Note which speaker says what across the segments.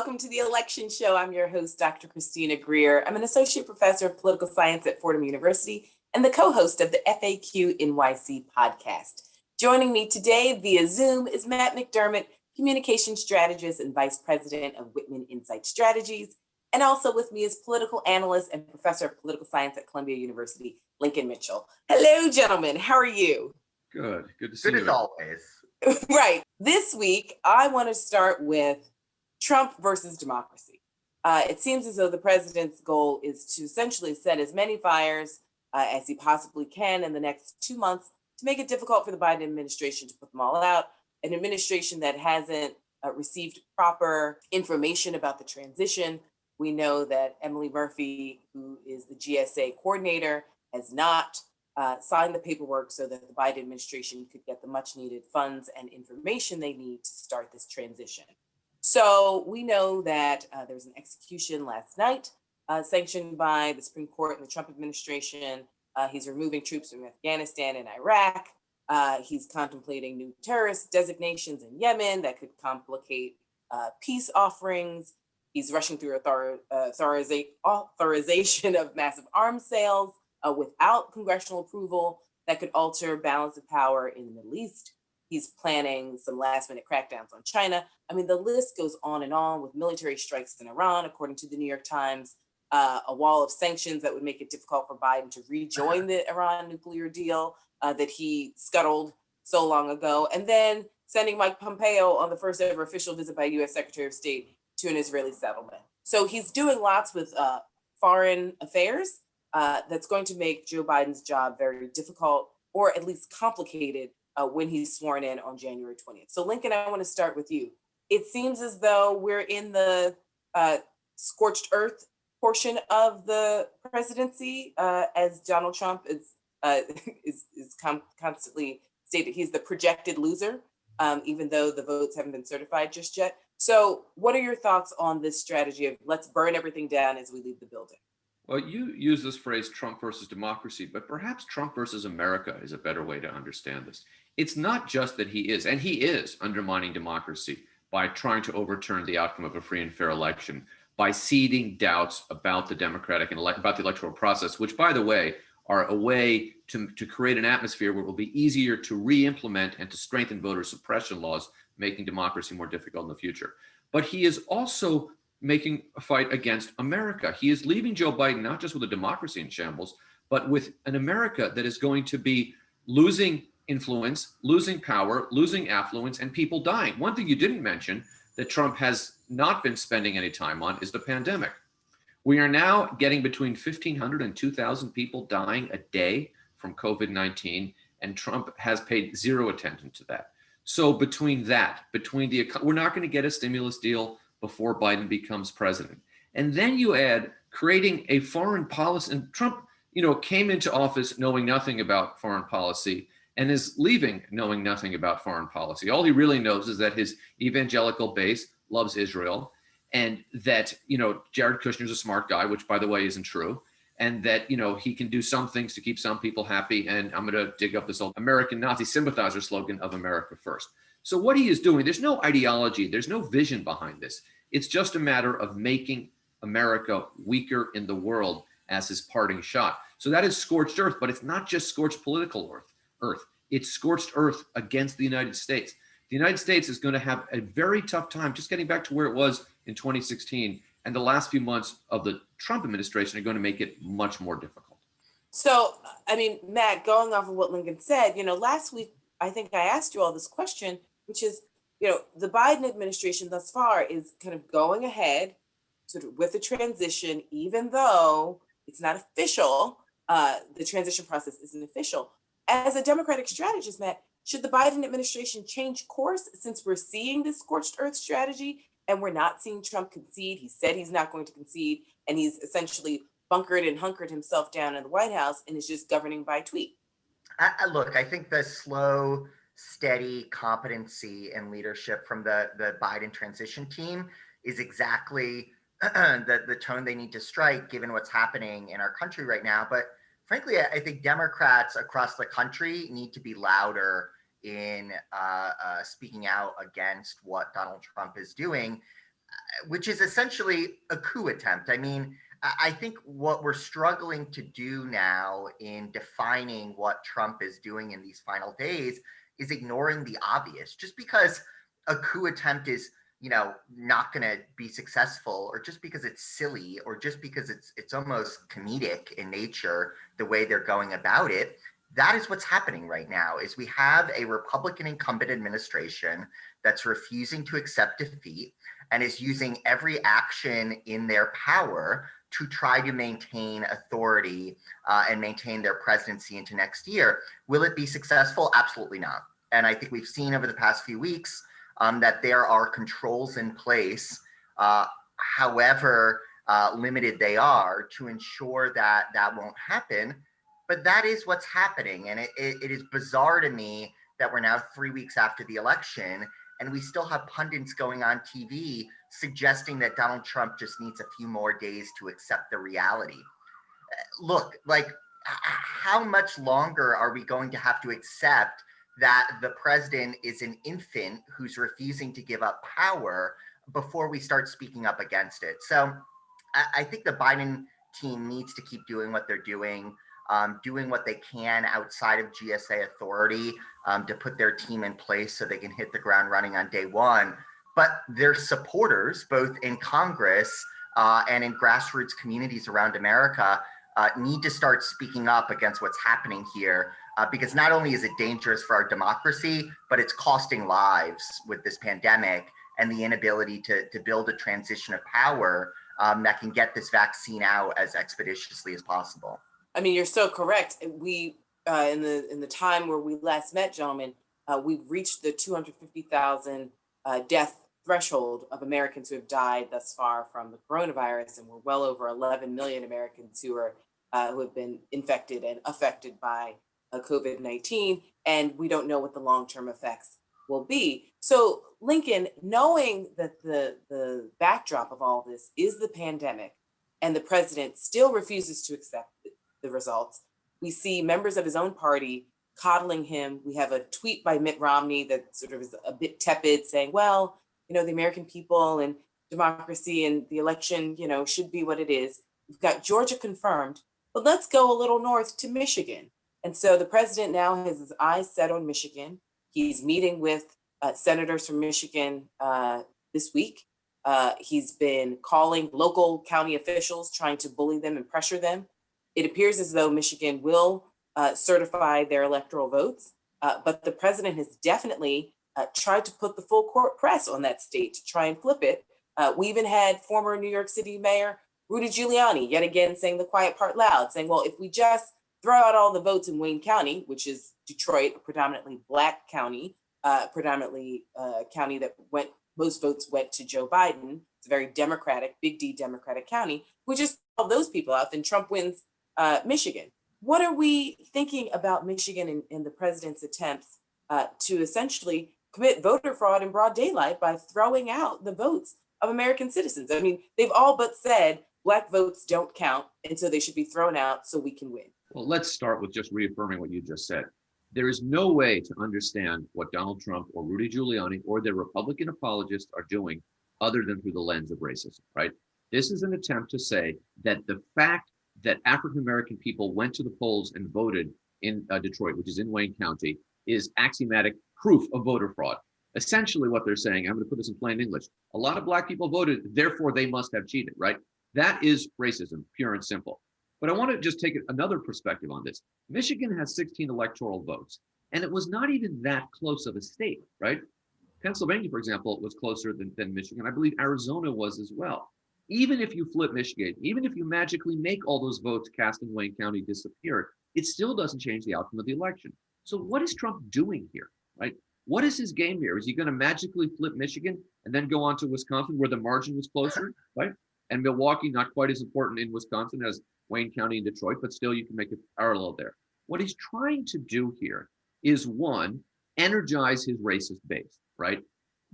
Speaker 1: welcome to the Election Show. I'm your host, Dr. Christina Greer. I'm an associate professor of political science at Fordham University and the co-host of the FAQ NYC podcast. Joining me today via Zoom is Matt McDermott, communication strategist and vice president of Whitman Insight Strategies. And also with me is political analyst and professor of political science at Columbia University, Lincoln Mitchell. Hello, gentlemen. How are you?
Speaker 2: Good to see you.
Speaker 3: Good as always.
Speaker 1: Right. This week, I want to start with Trump versus democracy. It seems as though the president's goal is to essentially set as many fires as he possibly can in the next 2 months to make it difficult for the Biden administration to put them all out. An administration that hasn't received proper information about the transition. We know that Emily Murphy, who is the GSA coordinator, has not signed the paperwork so that the Biden administration could get the much needed funds and information they need to start this transition. So we know that there was an execution last night sanctioned by the Supreme Court and the Trump administration. He's removing troops from Afghanistan and Iraq. He's contemplating new terrorist designations in Yemen that could complicate peace offerings. He's rushing through authorization of massive arms sales without congressional approval that could alter balance of power in the Middle East. He's planning some last minute crackdowns on China. I mean, the list goes on and on with military strikes in Iran, according to the New York Times, a wall of sanctions that would make it difficult for Biden to rejoin the Iran nuclear deal that he scuttled so long ago. And then sending Mike Pompeo on the first ever official visit by US Secretary of State to an Israeli settlement. So he's doing lots with foreign affairs that's going to make Joe Biden's job very difficult, or at least complicated, when he's sworn in on January 20th. So Lincoln, I want to start with you. It seems as though we're in the scorched earth portion of the presidency, as Donald Trump is constantly stated he's the projected loser, even though the votes haven't been certified just yet. So what are your thoughts on this strategy of let's burn everything down as we leave the building?
Speaker 2: Well, you use this phrase Trump versus democracy, but perhaps Trump versus America is a better way to understand this. It's not just that he is undermining democracy by trying to overturn the outcome of a free and fair election, by seeding doubts about the democratic and about the electoral process, which, by the way, are a way to create an atmosphere where it will be easier to re-implement and to strengthen voter suppression laws, making democracy more difficult in the future. But he is also making a fight against America. He is leaving Joe Biden not just with a democracy in shambles, but with an America that is going to be losing influence, losing power, losing affluence, and people dying. One thing you didn't mention that Trump has not been spending any time on is the pandemic. We are now getting between 1,500 and 2,000 people dying a day from COVID-19, and Trump has paid zero attention to that. So between we're not going to get a stimulus deal before Biden becomes president. And then you add creating a foreign policy, and Trump, came into office knowing nothing about foreign policy and is leaving knowing nothing about foreign policy. All he really knows is that his evangelical base loves Israel, and that, Jared Kushner's a smart guy, which, by the way, isn't true, and that, he can do some things to keep some people happy. And I'm going to dig up this old American Nazi sympathizer slogan of America first. So what he is doing, there's no ideology, there's no vision behind this. It's just a matter of making America weaker in the world as his parting shot. So that is scorched earth, but it's not just scorched political earth. It's scorched earth against the United States. The United States is going to have a very tough time just getting back to where it was in 2016. And the last few months of the Trump administration are going to make it much more difficult.
Speaker 1: So, Matt, going off of what Lincoln said, last week, I think I asked you all this question, which is, the Biden administration thus far is kind of going ahead sort of with the transition, even though it's not official. The transition process isn't official. As a Democratic strategist, Matt, should the Biden administration change course since we're seeing this scorched earth strategy and we're not seeing Trump concede? He said he's not going to concede, and he's essentially bunkered and hunkered himself down in the White House and is just governing by tweet.
Speaker 3: Look, I think the slow, steady competency and leadership from the Biden transition team is exactly the tone they need to strike, given what's happening in our country right now. But frankly, I think Democrats across the country need to be louder in speaking out against what Donald Trump is doing. which is essentially a coup attempt. I mean, I think what we're struggling to do now in defining what Trump is doing in these final days is ignoring the obvious. Just because a coup attempt is, not going to be successful, or just because it's silly, or just because it's almost comedic in nature, the way they're going about it, that is what's happening right now. Is we have a Republican incumbent administration that's refusing to accept defeat and is using every action in their power to try to maintain authority and maintain their presidency into next year. Will it be successful? Absolutely not. And I think we've seen over the past few weeks that there are controls in place, however limited they are, to ensure that that won't happen. But that is what's happening. And it is bizarre to me that we're now 3 weeks after the election and we still have pundits going on TV suggesting that Donald Trump just needs a few more days to accept the reality. Look, like, how much longer are we going to have to accept that the president is an infant who's refusing to give up power before we start speaking up against it? So I think the Biden team needs to keep doing what they're doing what they can outside of GSA authority to put their team in place so they can hit the ground running on day one. But their supporters, both in Congress and in grassroots communities around America, need to start speaking up against what's happening here, because not only is it dangerous for our democracy, but it's costing lives with this pandemic and the inability to build a transition of power that can get this vaccine out as expeditiously as possible.
Speaker 1: I mean, you're so correct. We in the time where we last met, gentlemen, we've reached the 250,000 death threshold of Americans who have died thus far from the coronavirus, and we're well over 11 million Americans who have been infected and affected by COVID-19, and we don't know what the long-term effects will be. So, Lincoln, knowing that the backdrop of all this is the pandemic, and the president still refuses to accept the results, we see members of his own party coddling him. We have a tweet by Mitt Romney that sort of is a bit tepid, saying, well, the American people and democracy and the election, should be what it is. We've got Georgia confirmed, but let's go a little north to Michigan. And so the president now has his eyes set on Michigan. He's meeting with senators from Michigan this week. He's been calling local county officials, trying to bully them and pressure them. It appears as though Michigan will certify their electoral votes, but the president has definitely tried to put the full court press on that state to try and flip it. We even had former New York City Mayor Rudy Giuliani yet again saying the quiet part loud, saying, well, if we just throw out all the votes in Wayne County, which is Detroit, a predominantly Black county, predominantly a county that most votes went to Joe Biden. It's a very Democratic, big D Democratic county. We just all those people out, then Trump wins Michigan. What are we thinking about Michigan and the president's attempts to essentially commit voter fraud in broad daylight by throwing out the votes of American citizens? I mean, they've all but said Black votes don't count, and so they should be thrown out so we can win.
Speaker 2: Well, let's start with just reaffirming what you just said. There is no way to understand what Donald Trump or Rudy Giuliani or their Republican apologists are doing other than through the lens of racism, right? This is an attempt to say that the fact that African-American people went to the polls and voted in Detroit, which is in Wayne County, is axiomatic proof of voter fraud. Essentially what they're saying, I'm going to put this in plain English, a lot of Black people voted, therefore they must have cheated, right? That is racism, pure and simple. But I want to just take another perspective on this. Michigan has 16 electoral votes, and it was not even that close of a state, right? Pennsylvania, for example, was closer than Michigan. I believe Arizona was as well. Even if you flip Michigan, even if you magically make all those votes cast in Wayne County disappear, it still doesn't change the outcome of the election. So what is Trump doing here, right? What is his game here? Is he going to magically flip Michigan and then go on to Wisconsin where the margin was closer, right? And Milwaukee, not quite as important in Wisconsin as Wayne County and Detroit, but still you can make a parallel there. What he's trying to do here is, one, energize his racist base, right?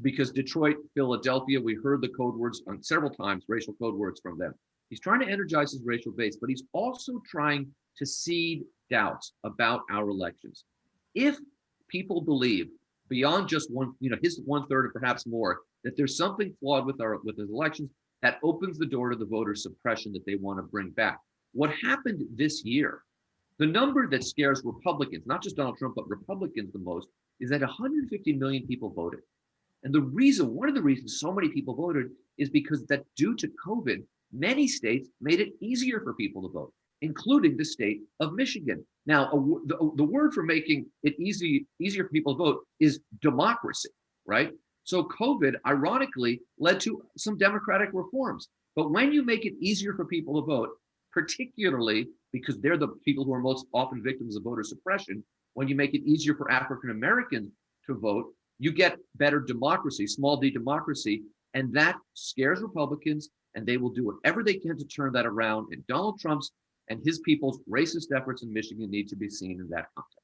Speaker 2: Because Detroit, Philadelphia, we heard the code words on several times, racial code words from them. He's trying to energize his racial base, but he's also trying to seed doubts about our elections. If people believe beyond just one, his 1/3 or perhaps more, that there's something flawed with his elections that opens the door to the voter suppression that they want to bring back. What happened this year, the number that scares Republicans, not just Donald Trump, but Republicans the most, is that 150 million people voted. And one of the reasons so many people voted is because that due to COVID, many states made it easier for people to vote, including the state of Michigan. Now, the word for making it easier for people to vote is democracy, right? So COVID, ironically, led to some democratic reforms. But when you make it easier for people to vote, particularly because they're the people who are most often victims of voter suppression, when you make it easier for African Americans to vote, you get better democracy, small d democracy, and that scares Republicans, and they will do whatever they can to turn that around. And Donald Trump's and his people's racist efforts in Michigan need to be seen in that context.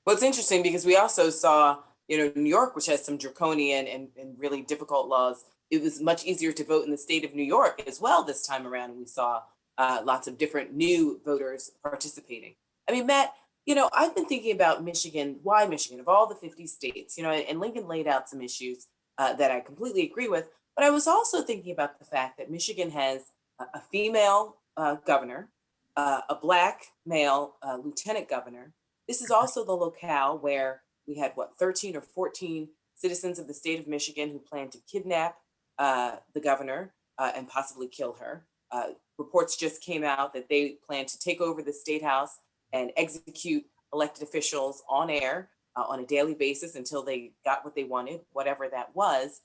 Speaker 1: Well, it's interesting because we also saw, New York, which has some draconian and really difficult laws. It was much easier to vote in the state of New York as well this time around. And we saw lots of different new voters participating. I mean, Matt, I've been thinking about Michigan. Why Michigan? Of all the 50 states, and Lincoln laid out some issues that I completely agree with. But I was also thinking about the fact that Michigan has a female governor, a Black male lieutenant governor. This is also the locale where we had, 13 or 14 citizens of the state of Michigan who planned to kidnap the governor and possibly kill her. Reports just came out that they plan to take over the state house and execute elected officials on air on a daily basis until they got what they wanted, whatever that was.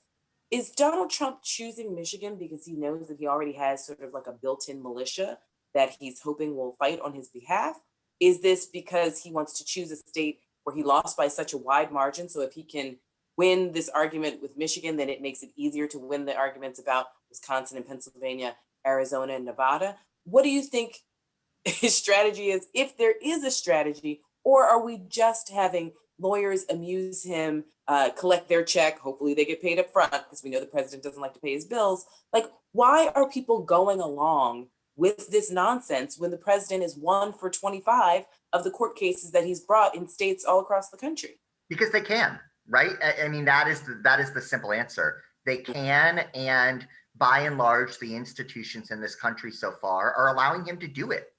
Speaker 1: Is Donald Trump choosing Michigan because he knows that he already has sort of like a built-in militia that he's hoping will fight on his behalf? Is this because he wants to choose a state where he lost by such a wide margin? So if he can win this argument with Michigan, then it makes it easier to win the arguments about Wisconsin and Pennsylvania, Arizona and Nevada. What do you think his strategy is, if there is a strategy, or are we just having lawyers amuse him, collect their check, hopefully they get paid up front because we know the president doesn't like to pay his bills? Like, why are people going along with this nonsense when the president is 1 for 25 of the court cases that he's brought in states all across the country?
Speaker 3: Because they can, right? I mean, that is the simple answer. They can, and by and large, the institutions in this country so far are allowing him to do it.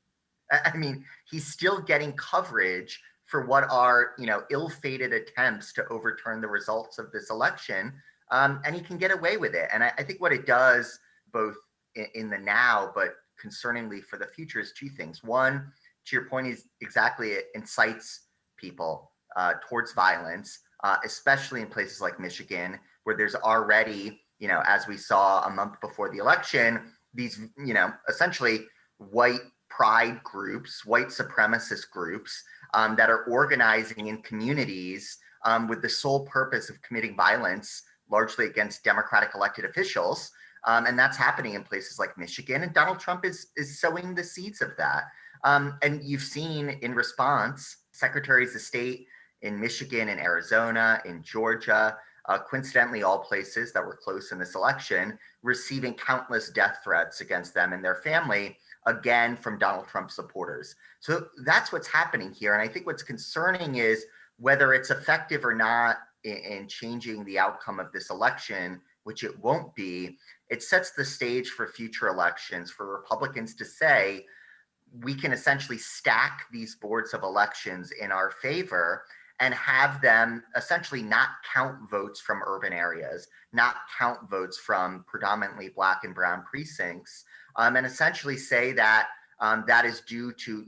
Speaker 3: I mean, he's still getting coverage for what are, ill-fated attempts to overturn the results of this election, and he can get away with it. And I think what it does, both in the now, but concerningly for the future, is two things. One, to your point, is exactly it incites people towards violence, especially in places like Michigan, where there's already, as we saw a month before the election, these, essentially white pride groups, white supremacist groups that are organizing in communities with the sole purpose of committing violence, largely against Democratic elected officials. And that's happening in places like Michigan. And Donald Trump is sowing the seeds of that. And you've seen in response, secretaries of state in Michigan and Arizona, in Georgia, coincidentally, all places that were close in this election, receiving countless death threats against them and their family, again, from Donald Trump supporters. So that's what's happening here. And I think what's concerning is whether it's effective or not in changing the outcome of this election, which it won't be. It sets the stage for future elections for Republicans to say, we can essentially stack these boards of elections in our favor and have them essentially not count votes from urban areas, not count votes from predominantly Black and brown precincts, and essentially say that that is due to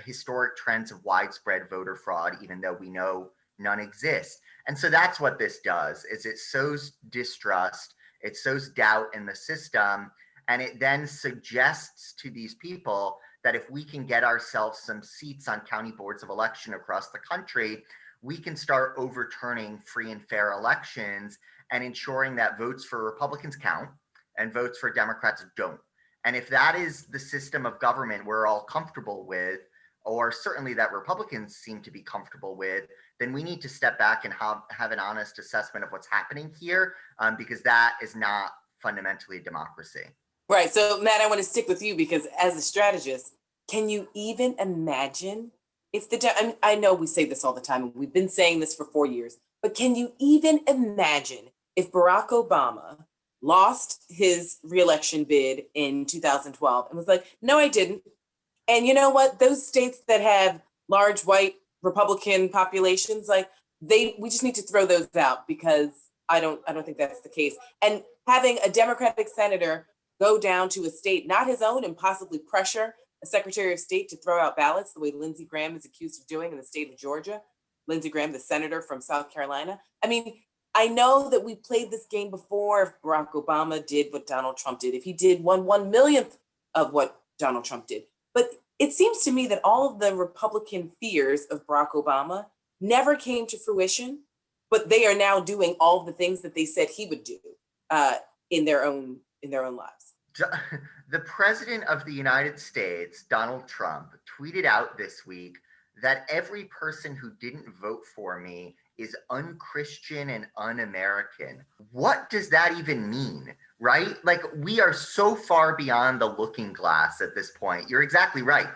Speaker 3: historic trends of widespread voter fraud, even though we know none exist. And so that's what this does: is it sows distrust, it sows doubt in the system, and it then suggests to these people that if we can get ourselves some seats on county boards of election across the country, we can start overturning free and fair elections and ensuring that votes for Republicans count and votes for Democrats don't. And if that is the system of government we're all comfortable with, or certainly that Republicans seem to be comfortable with, then we need to step back and have an honest assessment of what's happening here, because that is not fundamentally democracy.
Speaker 1: Right. So, Matt, I want to stick with you because as a strategist, can you even imagine if I know we say this all the time, and we've been saying this for 4 years, but can you even imagine if Barack Obama lost his reelection bid in 2012 and was like, no, I didn't. And you know what? Those states that have large white Republican populations, like we just need to throw those out because I don't think that's the case. And having a Democratic senator go down to a state, not his own, and possibly pressure a Secretary of State to throw out ballots the way Lindsey Graham is accused of doing in the state of Georgia. Lindsey Graham, the senator from South Carolina. I mean, I know that we played this game before. If Barack Obama did what Donald Trump did, if he did 1/1,000,000th of what Donald Trump did. But it seems to me that all of the Republican fears of Barack Obama never came to fruition, but they are now doing all the things that they said he would do in their own lives.
Speaker 3: The president of the United States, Donald Trump, tweeted out this week that every person who didn't vote for me is unchristian and un-American. What does that even mean, right? Like, we are so far beyond the looking glass at this point. You're exactly right.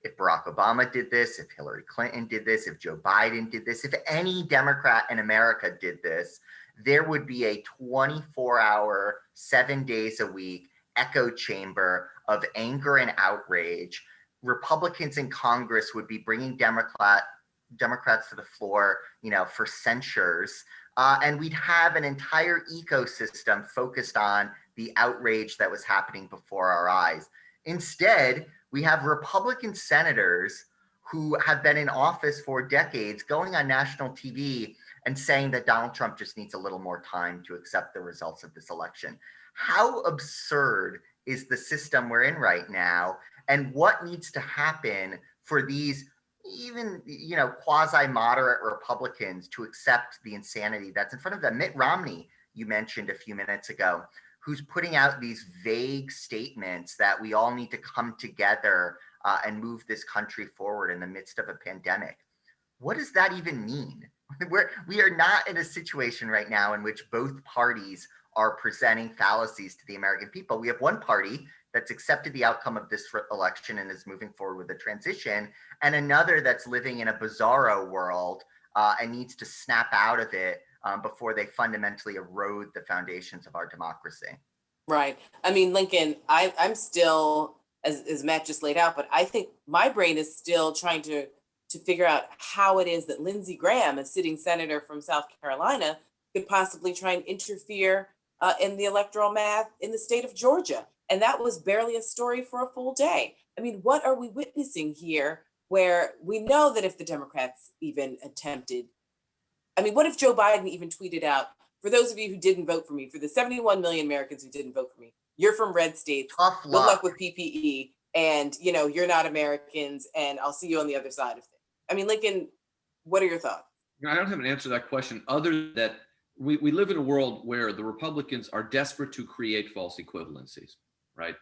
Speaker 3: If Barack Obama did this, if Hillary Clinton did this, if Joe Biden did this, if any Democrat in America did this, there would be a 24-hour, 7 days a week echo chamber of anger and outrage. Republicans in Congress would be bringing Democrats to the floor, for censures. And we'd have an entire ecosystem focused on the outrage that was happening before our eyes. Instead, we have Republican senators who have been in office for decades going on national TV and saying that Donald Trump just needs a little more time to accept the results of this election. How absurd is the system we're in right now? And what needs to happen for these even, quasi-moderate Republicans to accept the insanity that's in front of them? Mitt Romney, you mentioned a few minutes ago, who's putting out these vague statements that we all need to come together and move this country forward in the midst of a pandemic. What does that even mean? We are not in a situation right now in which both parties are presenting fallacies to the American people. We have one party that's accepted the outcome of this election and is moving forward with a transition, and another that's living in a bizarro world and needs to snap out of it before they fundamentally erode the foundations of our democracy.
Speaker 1: Right. I mean, Lincoln, I'm still, as Matt just laid out, but I think my brain is still trying to figure out how it is that Lindsey Graham, a sitting senator from South Carolina, could possibly try and interfere in the electoral math in the state of Georgia. And that was barely a story for a full day. I mean, what are we witnessing here where we know that if the Democrats even attempted, I mean, what if Joe Biden even tweeted out, for those of you who didn't vote for me, for the 71 million Americans who didn't vote for me, you're from red states,
Speaker 3: Tough
Speaker 1: good
Speaker 3: luck.
Speaker 1: luck with PPE, and you're not Americans, and I'll see you on the other side of things. I mean, Lincoln, what are your thoughts?
Speaker 2: I don't have an answer to that question other than that we live in a world where the Republicans are desperate to create false equivalencies, right?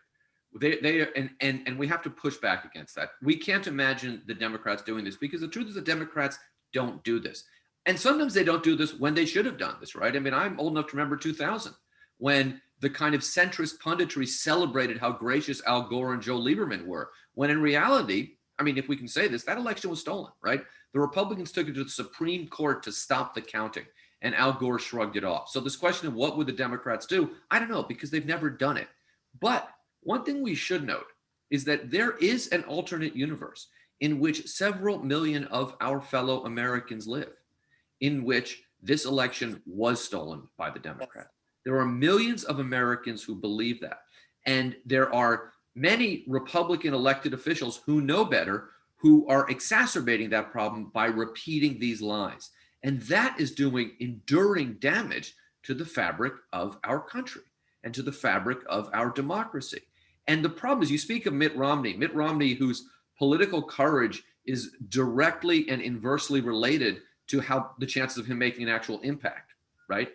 Speaker 2: And we have to push back against that. We can't imagine the Democrats doing this because the truth is the Democrats don't do this. And sometimes they don't do this when they should have done this, right? I mean, I'm old enough to remember 2000 when the kind of centrist punditry celebrated how gracious Al Gore and Joe Lieberman were, when in reality, I mean, if we can say this, that election was stolen, right? The Republicans took it to the Supreme Court to stop the counting, and Al Gore shrugged it off. So this question of what would the Democrats do, I don't know, because they've never done it. But one thing we should note is that there is an alternate universe in which several million of our fellow Americans live, in which this election was stolen by the Democrats. There are millions of Americans who believe that. And there are many Republican elected officials who know better, who are exacerbating that problem by repeating these lies. And that is doing enduring damage to the fabric of our country and to the fabric of our democracy. And the problem is, you speak of Mitt Romney, whose political courage is directly and inversely related to how the chances of him making an actual impact, right?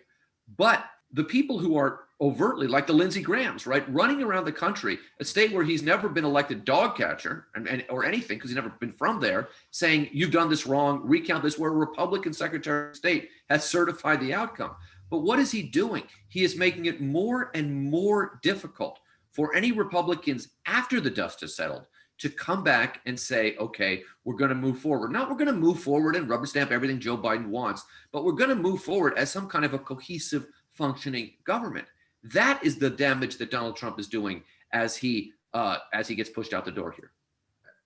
Speaker 2: But the people who are overtly, like the Lindsey Grahams, right, running around the country, a state where he's never been elected dog catcher or anything because he's never been from there, saying you've done this wrong, recount this, where a Republican Secretary of State has certified the outcome. But what is he doing? He is making it more and more difficult for any Republicans after the dust has settled to come back and say, okay, we're going to move forward. Not we're going to move forward and rubber stamp everything Joe Biden wants, but we're going to move forward as some kind of a cohesive, functioning government. That is the damage that Donald Trump is doing as he gets pushed out the door here.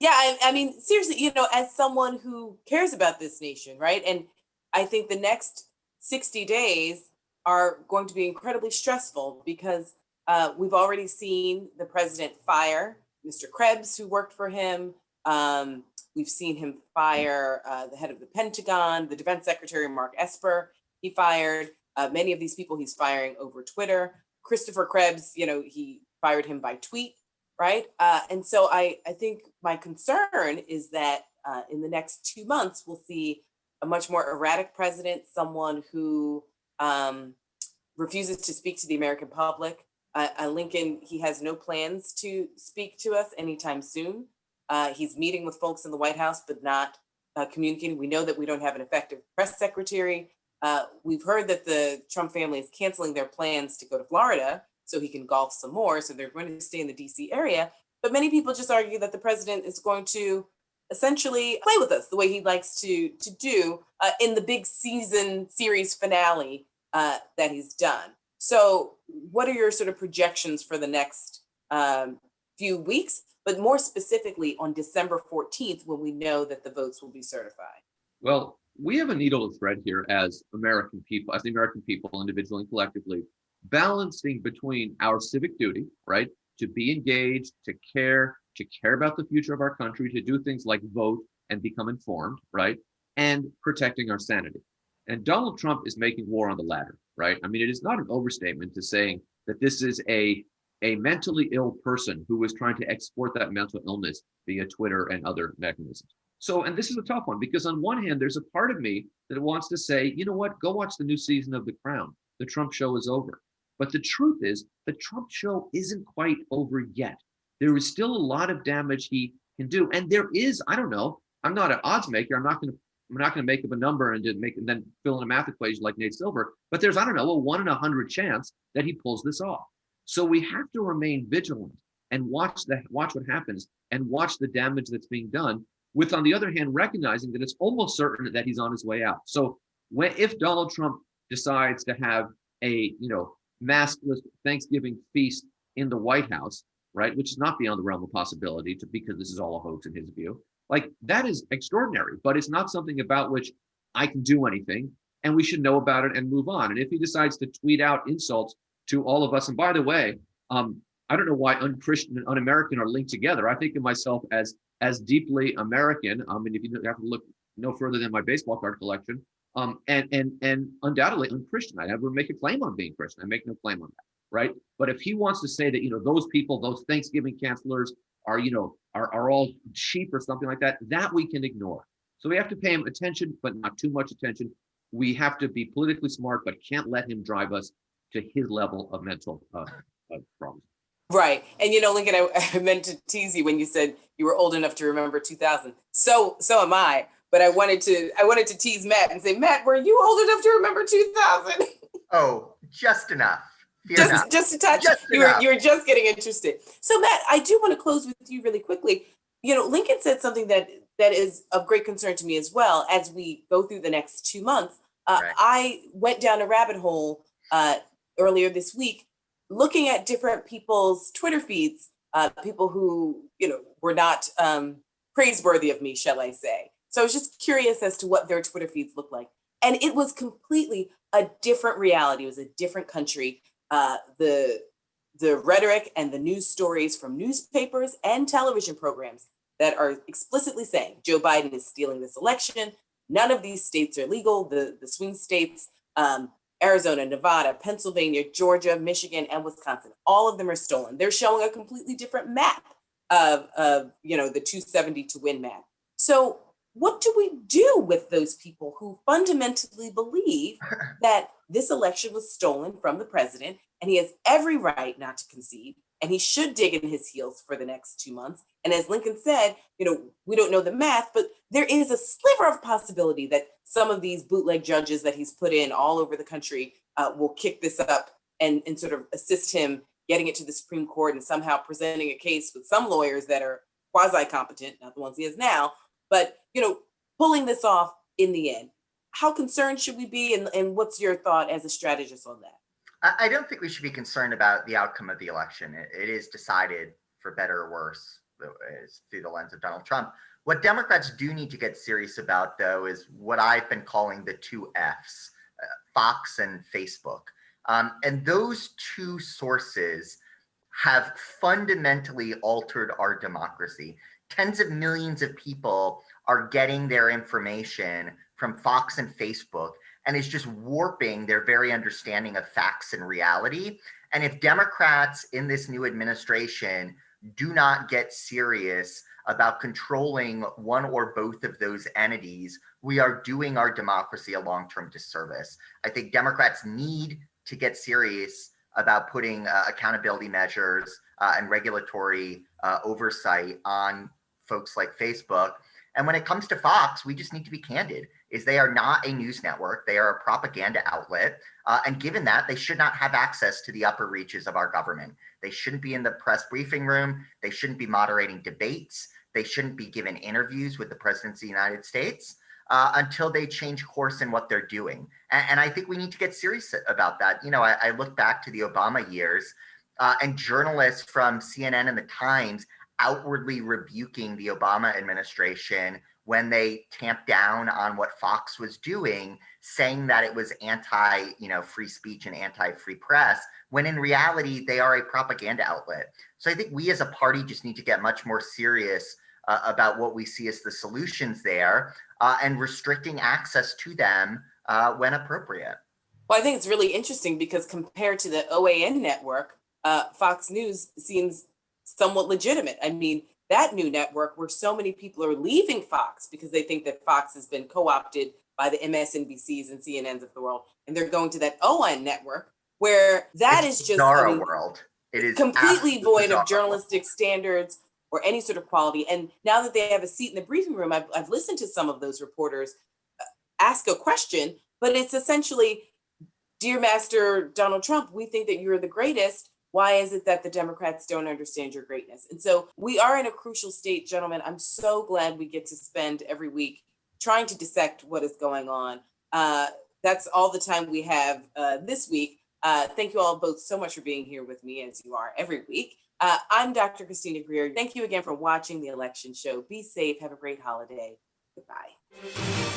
Speaker 1: Yeah, I mean, seriously, as someone who cares about this nation, right? And I think the next 60 days are going to be incredibly stressful because we've already seen the president fire Mr. Krebs, who worked for him. We've seen him fire the head of the Pentagon, the defense secretary, Mark Esper. He fired many of these people he's firing over Twitter. Christopher Krebs, he fired him by tweet. Right. And so I think my concern is that in the next 2 months, we'll see a much more erratic president, someone who refuses to speak to the American public. Lincoln, he has no plans to speak to us anytime soon. He's meeting with folks in the White House, but not communicating. We know that we don't have an effective press secretary. We've heard that the Trump family is canceling their plans to go to Florida so he can golf some more. So they're going to stay in the DC area. But many people just argue that the president is going to essentially play with us the way he likes to do in the big season series finale that he's done. So what are your sort of projections for the next few weeks, but more specifically on December 14th, when we know that the votes will be certified?
Speaker 2: Well, we have a needle to thread here as the American people, individually and collectively, balancing between our civic duty, right, to be engaged, to care about the future of our country, to do things like vote and become informed, right, and protecting our sanity. And Donald Trump is making war on the latter, right? I mean, it is not an overstatement to saying that this is a mentally ill person who is trying to export that mental illness via Twitter and other mechanisms. So, and this is a tough one, because on one hand, there's a part of me that wants to say, you know what, go watch the new season of The Crown. The Trump show is over. But the truth is, the Trump show isn't quite over yet. There is still a lot of damage he can do. And there is, I don't know, I'm not an odds maker. I'm not going to make up a number and then fill in a math equation like Nate Silver. But there's, I don't know, a 1 in 100 chance that he pulls this off. So we have to remain vigilant and watch what happens and watch the damage that's being done, with, on the other hand, recognizing that it's almost certain that he's on his way out. So if Donald Trump decides to have a, maskless Thanksgiving feast in the White House, right, which is not beyond the realm of possibility, because this is all a hoax in his view, like, that is extraordinary, but it's not something about which I can do anything, and we should know about it and move on. And if he decides to tweet out insults to all of us, and by the way, I don't know why unchristian and un-American are linked together. I think of myself as deeply American. And if you have to look no further than my baseball card collection, and undoubtedly unchristian. I never make a claim on being Christian. I make no claim on that, right? But if he wants to say that, those people, those Thanksgiving cancelers are, are all sheep or something like that, that we can ignore. So we have to pay him attention, but not too much attention. We have to be politically smart, but can't let him drive us to his level of mental problems.
Speaker 1: Right. And, Lincoln, I meant to tease you when you said you were old enough to remember 2000. So am I. But I wanted to tease Matt and say, Matt, were you old enough to remember 2000?
Speaker 3: Oh, just enough.
Speaker 1: Just a touch. You were just getting interested. So, Matt, I do want to close with you really quickly. Lincoln said something that is of great concern to me as well as we go through the next 2 months. Right. I went down a rabbit hole earlier this week looking at different people's Twitter feeds, people who, were not praiseworthy of me, shall I say. So I was just curious as to what their Twitter feeds look like. And it was completely a different reality. It was a different country. The rhetoric and the news stories from newspapers and television programs that are explicitly saying Joe Biden is stealing this election. None of these states are legal. The swing states, Arizona, Nevada, Pennsylvania, Georgia, Michigan, and Wisconsin, all of them are stolen. They're showing a completely different map of the 270 to win map. So what do we do with those people who fundamentally believe that this election was stolen from the president and he has every right not to concede and he should dig in his heels for the next 2 months? And as Lincoln said, we don't know the math, but there is a sliver of possibility that some of these bootleg judges that he's put in all over the country will kick this up and sort of assist him getting it to the Supreme Court and somehow presenting a case with some lawyers that are quasi-competent, not the ones he has now, but, pulling this off in the end. How concerned should we be? And what's your thought as a strategist on that?
Speaker 3: I don't think we should be concerned about the outcome of the election. It is decided for better or worse through the lens of Donald Trump. What Democrats do need to get serious about, though, is what I've been calling the two Fs, Fox and Facebook. And those two sources have fundamentally altered our democracy. Tens of millions of people are getting their information from Fox and Facebook, and it's just warping their very understanding of facts and reality. And if Democrats in this new administration do not get serious about controlling one or both of those entities, we are doing our democracy a long-term disservice. I think Democrats need to get serious about putting accountability measures and regulatory oversight on folks like Facebook. And when it comes to Fox, we just need to be candid, is they are not a news network. They are a propaganda outlet. And given that, they should not have access to the upper reaches of our government. They shouldn't be in the press briefing room. They shouldn't be moderating debates. They shouldn't be given interviews with the president of the United States until they change course in what they're doing. And I think we need to get serious about that. You know, I look back to the Obama years and journalists from CNN and the Times outwardly rebuking the Obama administration when they tamped down on what Fox was doing, saying that it was anti, free speech and anti-free press, when in reality, they are a propaganda outlet. So I think we as a party just need to get much more serious about what we see as the solutions there and restricting access to them when appropriate.
Speaker 1: Well, I think it's really interesting because compared to the OAN network, Fox News seems somewhat legitimate. I mean, that new network where so many people are leaving Fox because they think that Fox has been co-opted by the MSNBCs and CNNs of the world, and they're going to that OAN network where it's is just
Speaker 3: world. It is
Speaker 1: completely void of journalistic
Speaker 3: world.
Speaker 1: Standards or any sort of quality. And now that they have a seat in the briefing room, I've listened to some of those reporters ask a question, but it's essentially, "Dear Master Donald Trump, we think that you're the greatest. Why is it that the Democrats don't understand your greatness?" And so we are in a crucial state, gentlemen. I'm so glad we get to spend every week trying to dissect what is going on. That's all the time we have this week. Thank you all both so much for being here with me, as you are every week. I'm Dr. Christina Greer. Thank you again for watching the election show. Be safe. Have a great holiday. Goodbye.